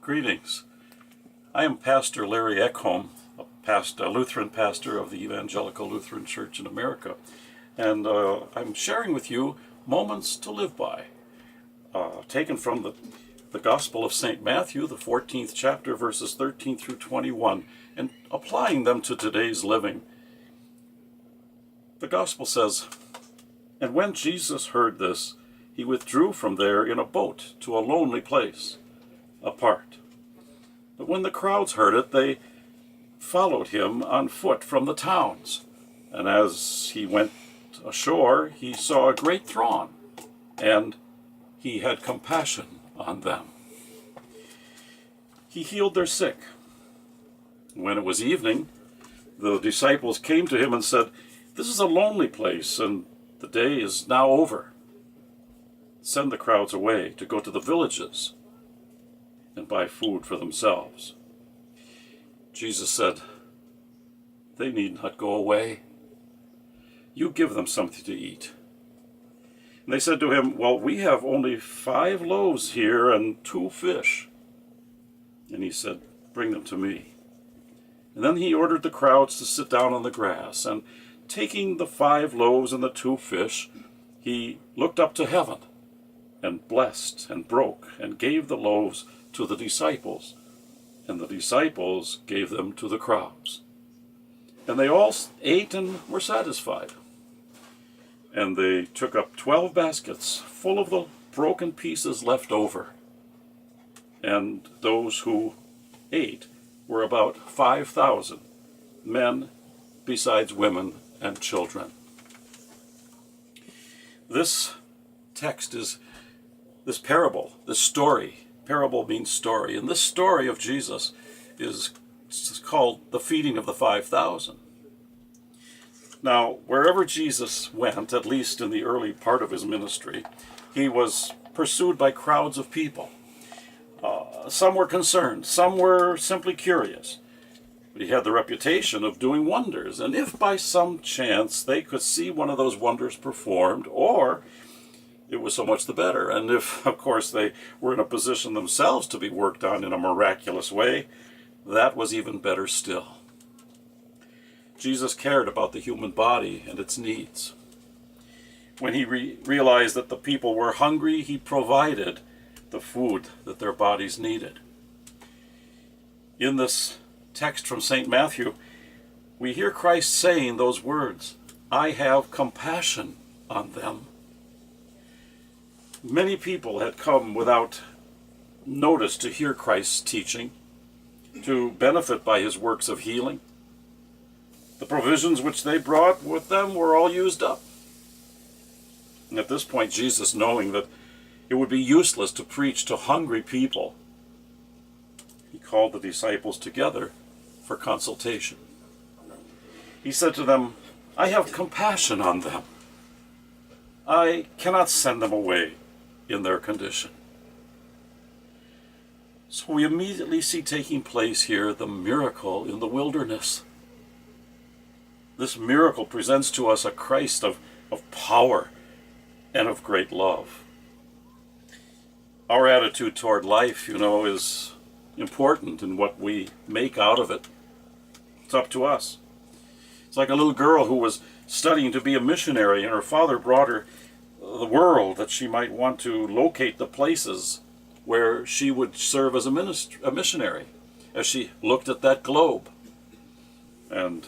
Greetings. I am Pastor Larry Eckholm, a Lutheran pastor of the Evangelical Lutheran Church in America, and I'm sharing with you Moments to Live By, taken from the Gospel of St. Matthew, the 14th chapter, verses 13 through 21, and applying them to today's living. The Gospel says, "And when Jesus heard this, he withdrew from there in a boat to a lonely place, apart. But when the crowds heard it, they followed him on foot from the towns. And as he went ashore, he saw a great throng, and he had compassion on them. He healed their sick. When it was evening, the disciples came to him and said, 'This is a lonely place, and the day is now over. Send the crowds away to go to the villages and buy food for themselves.' Jesus said, 'They need not go away. You give them something to eat.' And they said to him, 'Well, we have only 5 loaves here and 2 fish.' And he said, 'Bring them to me.' And then he ordered the crowds to sit down on the grass, and taking the 5 loaves and the 2 fish, he looked up to heaven, and blessed and broke, and gave the loaves to the disciples, and the disciples gave them to the crowds. And they all ate and were satisfied. And they took up 12 baskets full of the broken pieces left over. And those who ate were about 5,000, men besides women and children." This text is this parable, this story. Parable means story. And this story of Jesus is called the feeding of the 5,000. Now, wherever Jesus went, at least in the early part of his ministry, he was pursued by crowds of people. Some were concerned, some were simply curious. But he had the reputation of doing wonders, and if by some chance they could see one of those wonders performed, or it was so much the better. And if, of course, they were in a position themselves to be worked on in a miraculous way, that was even better still. Jesus cared about the human body and its needs. When he realized that the people were hungry, he provided the food that their bodies needed. In this text from St. Matthew, we hear Christ saying those words, "I have compassion on them." Many people had come without notice to hear Christ's teaching, to benefit by his works of healing. The provisions which they brought with them were all used up. And at this point, Jesus, knowing that it would be useless to preach to hungry people, he called the disciples together for consultation. He said to them, "I have compassion on them. I cannot send them away in their condition." So we immediately see taking place here the miracle in the wilderness. This miracle presents to us a Christ of power and of great love. Our attitude toward life, is important in what we make out of it. It's up to us. It's like a little girl who was studying to be a missionary, and her father brought her the world that she might want to locate the places where she would serve as a missionary. As she looked at that globe, and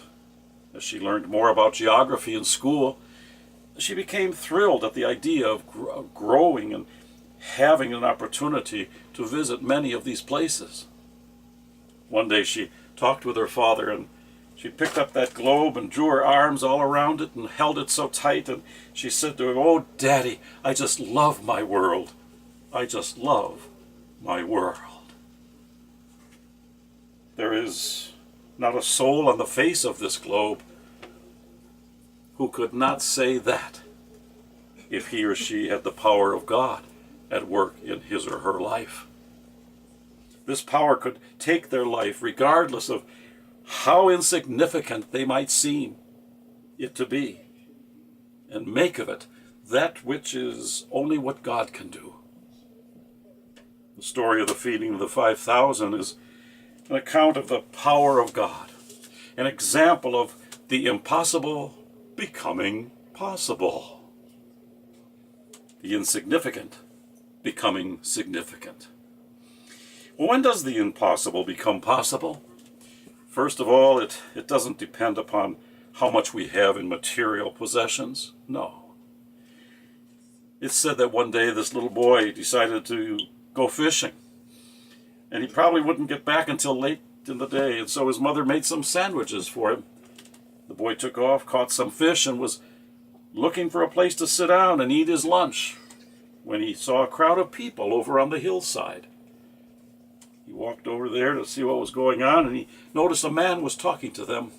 as she learned more about geography in school, she became thrilled at the idea of growing and having an opportunity to visit many of these places. One day she talked with her father, and she picked up that globe and drew her arms all around it and held it so tight, and she said to him, "Oh, Daddy, I just love my world. I just love my world." There is not a soul on the face of this globe who could not say that if he or she had the power of God at work in his or her life. This power could take their life regardless of how insignificant they might seem it to be, and make of it that which is only what God can do. The story of the feeding of the 5,000 is an account of the power of God, an example of the impossible becoming possible, the insignificant becoming significant. Well, when does the impossible become possible? First of all, it doesn't depend upon how much we have in material possessions. No. It's said that one day this little boy decided to go fishing, and he probably wouldn't get back until late in the day, and so his mother made some sandwiches for him. The boy took off, caught some fish, and was looking for a place to sit down and eat his lunch when he saw a crowd of people over on the hillside. He walked over there to see what was going on, and he noticed a man was talking to them.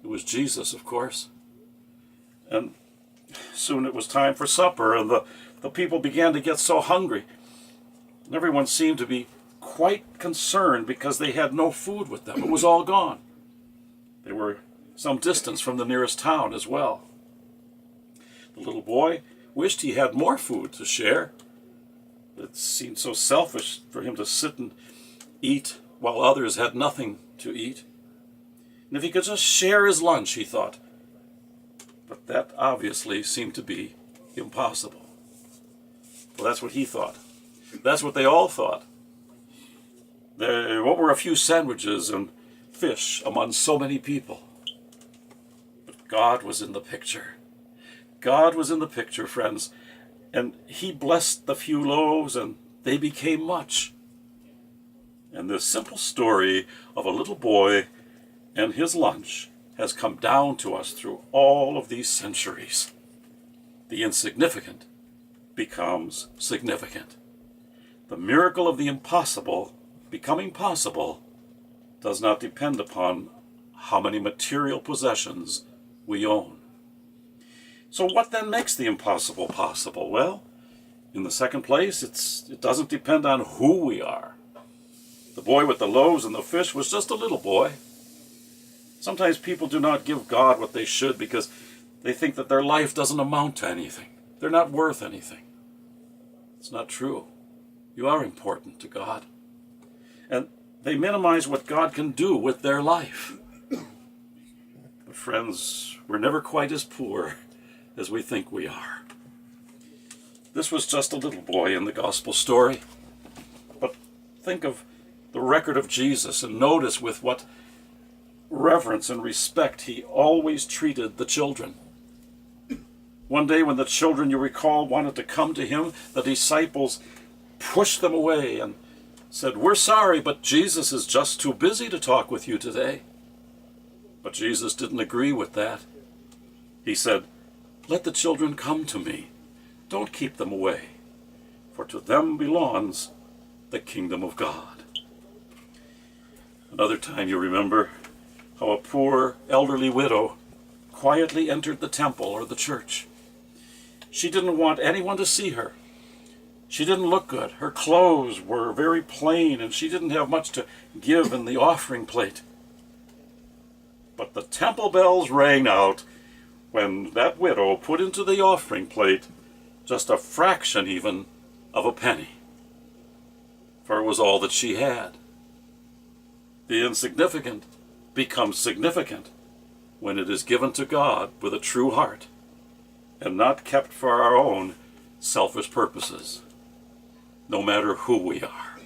It was Jesus, of course. And soon it was time for supper, and the people began to get so hungry. And everyone seemed to be quite concerned because they had no food with them. It was all gone. They were some distance from the nearest town as well. The little boy wished he had more food to share. It seemed so selfish for him to sit and eat while others had nothing to eat. And if he could just share his lunch, he thought. But that obviously seemed to be impossible. Well, that's what he thought. That's what they all thought. What were a few sandwiches and fish among so many people? But God was in the picture. God was in the picture, friends, and he blessed the few loaves, and they became much. And this simple story of a little boy and his lunch has come down to us through all of these centuries. The insignificant becomes significant. The miracle of the impossible becoming possible does not depend upon how many material possessions we own. So what then makes the impossible possible? Well, in the second place, it doesn't depend on who we are. The boy with the loaves and the fish was just a little boy. Sometimes people do not give God what they should because they think that their life doesn't amount to anything. They're not worth anything. It's not true. You are important to God. And they minimize what God can do with their life. But friends, we're never quite as poor as we think we are. This was just a little boy in the gospel story. But think of the record of Jesus and notice with what reverence and respect he always treated the children. One day when the children, you recall, wanted to come to him, the disciples pushed them away and said, "We're sorry, but Jesus is just too busy to talk with you today." But Jesus didn't agree with that. He said, "Let the children come to me. Don't keep them away, for to them belongs the kingdom of God." Another time you remember how a poor elderly widow quietly entered the temple or the church. She didn't want anyone to see her. She didn't look good. Her clothes were very plain, and she didn't have much to give in the offering plate. But the temple bells rang out when that widow put into the offering plate just a fraction even of a penny, for it was all that she had. The insignificant becomes significant when it is given to God with a true heart and not kept for our own selfish purposes, no matter who we are.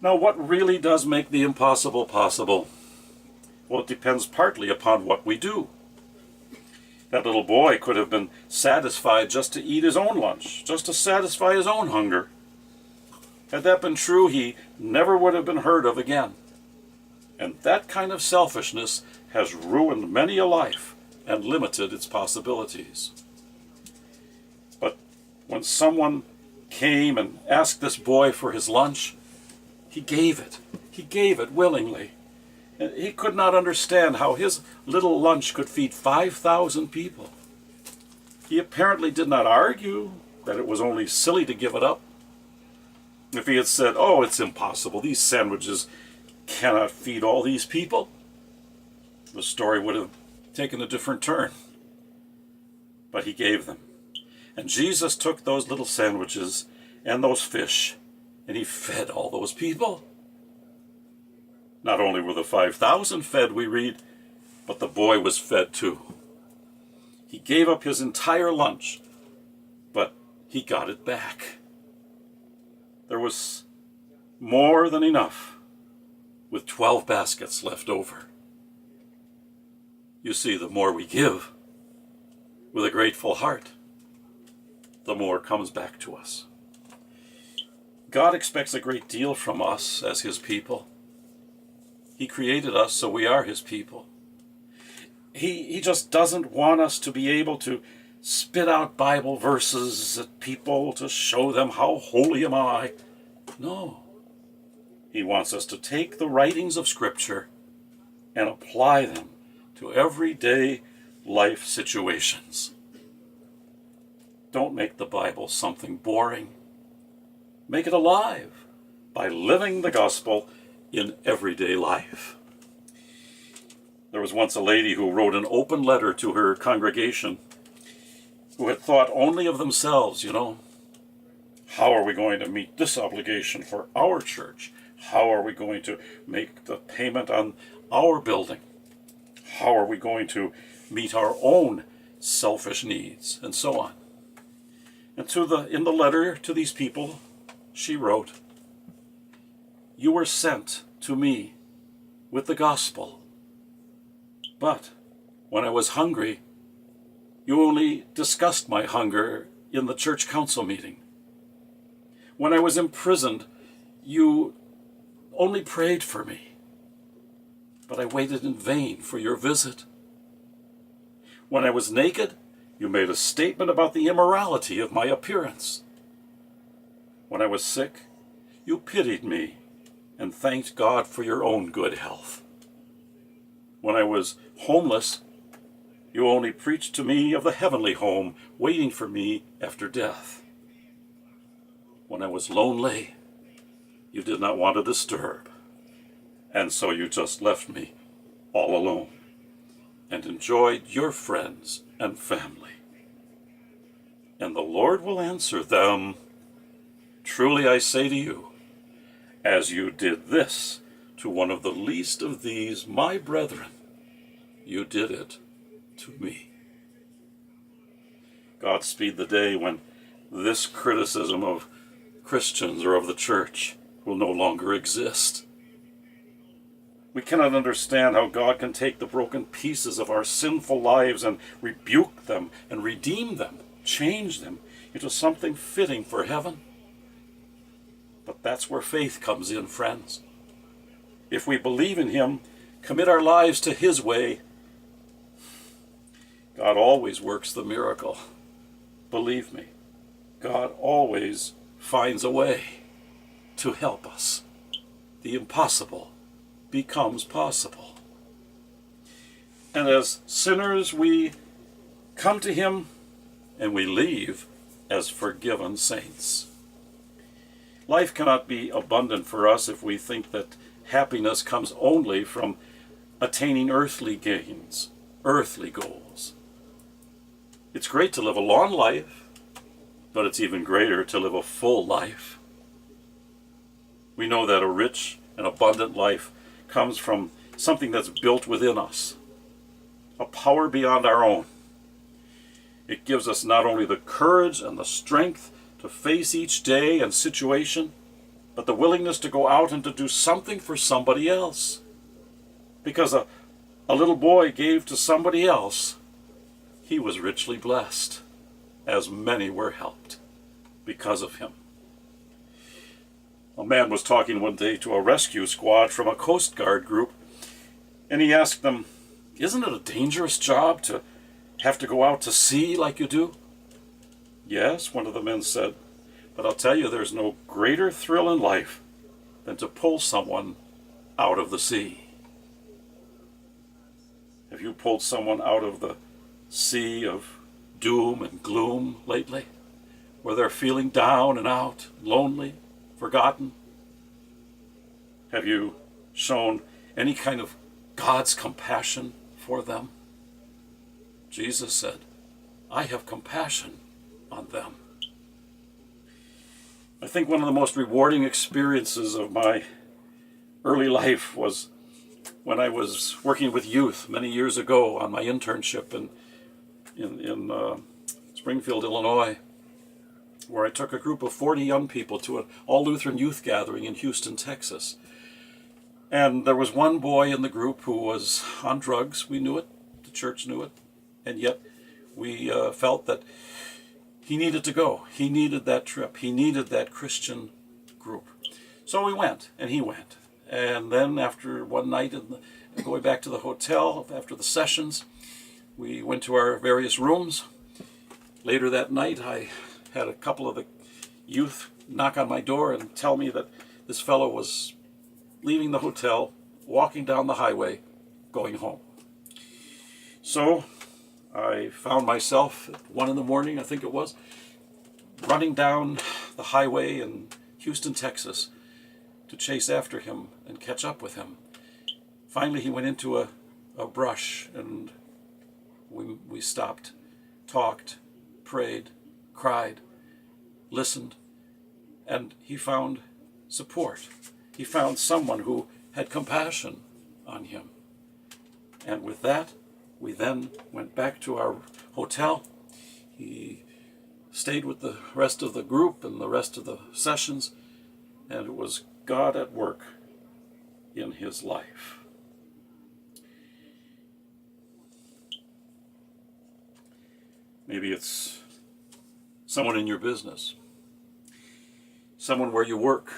Now, what really does make the impossible possible? Well, it depends partly upon what we do. That little boy could have been satisfied just to eat his own lunch, just to satisfy his own hunger. Had that been true, he never would have been heard of again. And that kind of selfishness has ruined many a life and limited its possibilities. But when someone came and asked this boy for his lunch, he gave it. He gave it willingly. And he could not understand how his little lunch could feed 5,000 people. He apparently did not argue that it was only silly to give it up. If he had said, "Oh, it's impossible, these sandwiches cannot feed all these people," the story would have taken a different turn. But he gave them. And Jesus took those little sandwiches and those fish, and he fed all those people. Not only were the 5,000 fed, we read, but the boy was fed too. He gave up his entire lunch, but he got it back. There was more than enough, with 12 baskets left over. You see, the more we give with a grateful heart, the more comes back to us. God expects a great deal from us as his people. He created us, so we are his people. He just doesn't want us to be able to spit out Bible verses at people to show them how holy am I. No. He wants us to take the writings of Scripture and apply them to everyday life situations. Don't make the Bible something boring. Make it alive by living the gospel in everyday life. There was once a lady who wrote an open letter to her congregation who had thought only of themselves, How are we going to meet this obligation for our church? How are we going to make the payment on our building? How are we going to meet our own selfish needs? And so on. And in the letter to these people, she wrote, "You were sent to me with the gospel, but when I was hungry, you only discussed my hunger in the church council meeting. When I was imprisoned, you only prayed for me, but I waited in vain for your visit. When I was naked, you made a statement about the immorality of my appearance. When I was sick, you pitied me and thanked God for your own good health. When I was homeless, you only preached to me of the heavenly home waiting for me after death. When I was lonely, you did not want to disturb, and so you just left me all alone and enjoyed your friends and family. And the Lord will answer them, 'Truly I say to you, as you did this to one of the least of these, my brethren, you did it to me.'" Godspeed the day when this criticism of Christians or of the church will no longer exist. We cannot understand how God can take the broken pieces of our sinful lives and rebuke them and redeem them, change them into something fitting for heaven. But that's where faith comes in, friends. If we believe in him, commit our lives to his way, God always works the miracle. Believe me, God always finds a way to help us. The impossible becomes possible. And as sinners, we come to him and we leave as forgiven saints. Life cannot be abundant for us if we think that happiness comes only from attaining earthly gains, earthly goals. It's great to live a long life, but it's even greater to live a full life. We know that a rich and abundant life comes from something that's built within us, a power beyond our own. It gives us not only the courage and the strength to face each day and situation, but the willingness to go out and to do something for somebody else. Because a little boy gave to somebody else, he was richly blessed, as many were helped because of him. A man was talking one day to a rescue squad from a Coast Guard group, and he asked them, "Isn't it a dangerous job to have to go out to sea like you do?" "Yes," one of the men said, "but I'll tell you, there's no greater thrill in life than to pull someone out of the sea." Have you pulled someone out of the sea of doom and gloom lately, where they're feeling down and out, lonely, forgotten? Have you shown any kind of God's compassion for them? Jesus said, "I have compassion on them." I think one of the most rewarding experiences of my early life was when I was working with youth many years ago on my internship in Springfield, Illinois, where I took a group of 40 young people to an all-Lutheran youth gathering in Houston, Texas. And there was one boy in the group who was on drugs. We knew it. The church knew it. And yet we felt that he needed to go. He needed that trip. He needed that Christian group. So we went, and he went. And then after one night, going back to the hotel after the sessions, we went to our various rooms. Later that night, I had a couple of the youth knock on my door and tell me that this fellow was leaving the hotel, walking down the highway, going home. So I found myself at 1 a.m, I think it was, running down the highway in Houston, Texas, to chase after him and catch up with him. Finally, he went into a brush, and we stopped, talked, prayed, cried, listened, and he found support. He found someone who had compassion on him. And with that, we then went back to our hotel. He stayed with the rest of the group and the rest of the sessions, and it was God at work in his life. Maybe it's someone in your business, someone where you work,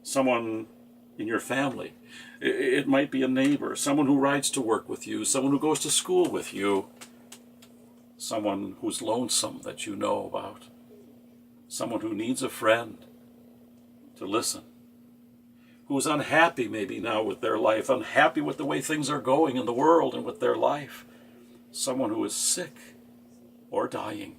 someone in your family. It might be a neighbor, someone who rides to work with you, someone who goes to school with you, someone who's lonesome that you know about, someone who needs a friend to listen, who's unhappy maybe now with their life, unhappy with the way things are going in the world and with their life, someone who is sick or dying.